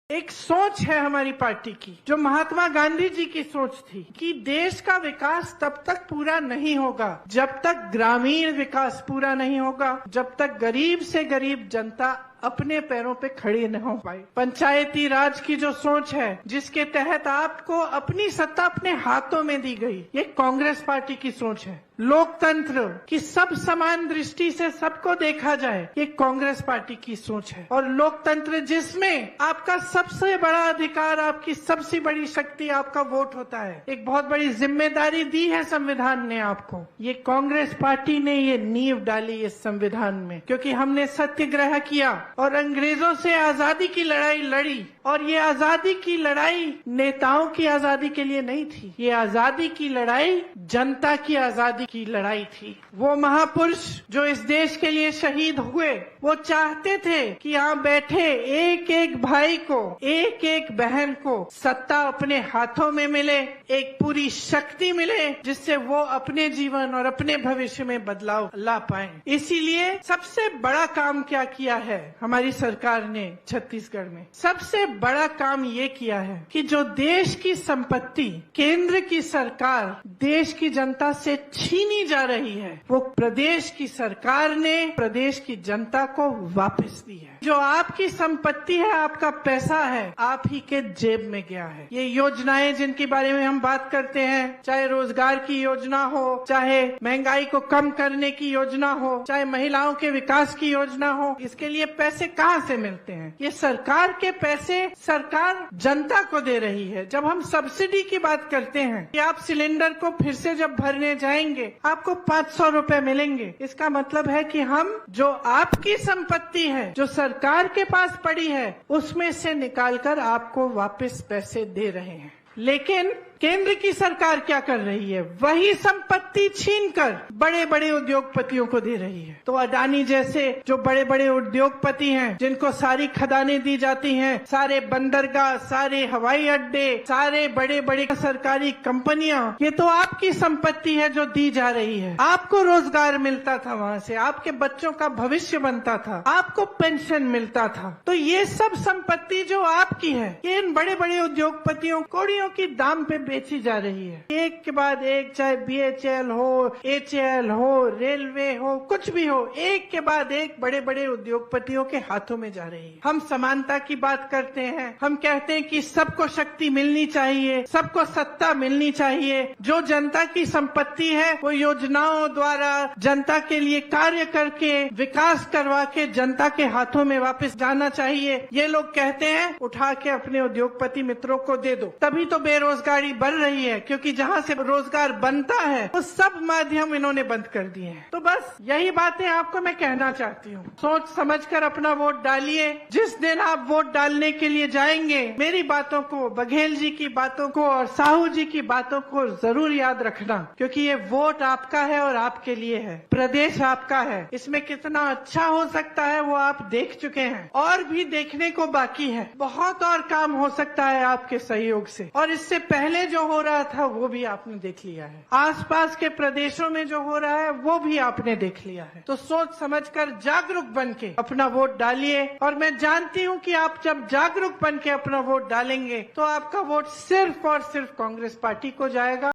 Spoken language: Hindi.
एक सोच है हमारी पार्टी की, जो महात्मा गांधी जी की सोच थी कि देश का विकास तब तक पूरा नहीं होगा जब तक ग्रामीण विकास पूरा नहीं होगा, जब तक गरीब से गरीब जनता अपने पैरों पे खड़ी न हो पाए। पंचायती राज की जो सोच है, जिसके तहत आपको अपनी सत्ता अपने हाथों में दी गई, ये कांग्रेस पार्टी की सोच है। लोकतंत्र की सब समान दृष्टि से सबको देखा जाए, ये कांग्रेस पार्टी की सोच है। और लोकतंत्र जिसमें आपका सबसे बड़ा अधिकार, आपकी सबसे बड़ी शक्ति आपका वोट होता है, एक बहुत बड़ी जिम्मेदारी दी है संविधान ने आपको। ये कांग्रेस पार्टी ने ये नींव डाली इस संविधान में, क्योंकि हमने सत्याग्रह किया और अंग्रेजों से आजादी की लड़ाई लड़ी। और ये आजादी की लड़ाई नेताओं की आजादी के लिए नहीं थी, ये आजादी की लड़ाई जनता की आजादी की लड़ाई थी। वो महापुरुष जो इस देश के लिए शहीद हुए, वो चाहते थे कि यहाँ बैठे एक एक भाई को, एक एक बहन को सत्ता अपने हाथों में मिले, एक पूरी शक्ति मिले, जिससे वो अपने जीवन और अपने भविष्य में बदलाव ला पाए। इसीलिए सबसे बड़ा काम क्या किया है हमारी सरकार ने छत्तीसगढ़ में? सबसे बड़ा काम ये किया है कि जो देश की संपत्ति केंद्र की सरकार देश की जनता से छीनी जा रही है, वो प्रदेश की सरकार ने प्रदेश की जनता को वापस दी है। जो आपकी संपत्ति है, आपका पैसा है, आप ही के जेब में गया है। ये योजनाएं जिनके बारे में हम बात करते हैं, चाहे रोजगार की योजना हो, चाहे महंगाई को कम करने की योजना हो, चाहे महिलाओं के विकास की योजना हो, इसके लिए पैसे कहाँ से मिलते हैं? ये सरकार के पैसे सरकार जनता को दे रही है। जब हम सब्सिडी की बात करते हैं कि आप सिलेंडर को फिर से जब भरने जाएंगे आपको 500 रुपए मिलेंगे, इसका मतलब है कि हम जो आपकी संपत्ति है, जो सरकार के पास पड़ी है, उसमें से निकालकर आपको वापस पैसे दे रहे हैं। लेकिन केंद्र की सरकार क्या कर रही है? वही संपत्ति छीनकर बड़े बड़े उद्योगपतियों को दे रही है। तो अडानी जैसे जो बड़े बड़े उद्योगपति हैं, जिनको सारी खदानें दी जाती हैं, सारे बंदरगाह, सारे हवाई अड्डे, सारे बड़े बड़े सरकारी कंपनियां, ये तो आपकी संपत्ति है जो दी जा रही है। आपको रोजगार मिलता था, वहाँ से आपके बच्चों का भविष्य बनता था, आपको पेंशन मिलता था। तो ये सब संपत्ति जो आपकी है, ये इन बड़े बड़े उद्योगपतियों कौड़ियों की दाम पे बेची जा रही है। एक के बाद एक, चाहे BHL हो, HAL हो, रेलवे हो, कुछ भी हो, एक के बाद एक बड़े बड़े उद्योगपतियों के हाथों में जा रही है। हम समानता की बात करते हैं, हम कहते हैं कि सबको शक्ति मिलनी चाहिए, सबको सत्ता मिलनी चाहिए। जो जनता की संपत्ति है, वो योजनाओं द्वारा जनता के लिए कार्य करके, विकास करवा के जनता के हाथों में वापस जाना चाहिए। ये लोग कहते हैं उठा के अपने उद्योगपति मित्रों को दे दो। तभी तो बेरोजगारी बढ़ रही है, क्योंकि जहाँ से रोजगार बनता है वो सब माध्यम इन्होंने बंद कर दिए हैं। तो बस यही बातें आपको मैं कहना चाहती हूँ। सोच समझकर अपना वोट डालिए। जिस दिन आप वोट डालने के लिए जाएंगे, मेरी बातों को, बघेल जी की बातों को और साहू जी की बातों को जरूर याद रखना, क्योंकि ये वोट आपका है और आपके लिए है। प्रदेश आपका है, इसमें कितना अच्छा हो सकता है वो आप देख चुके हैं, और भी देखने को बाकी है। बहुत और काम हो सकता है आपके सहयोग से, और इससे पहले जो हो रहा था वो भी आपने देख लिया है। आसपास के प्रदेशों में जो हो रहा है वो भी आपने देख लिया है। तो सोच समझकर जागरूक बनके अपना वोट डालिए। और मैं जानती हूँ कि आप जब जागरूक बनके अपना वोट डालेंगे तो आपका वोट सिर्फ और सिर्फ कांग्रेस पार्टी को जाएगा।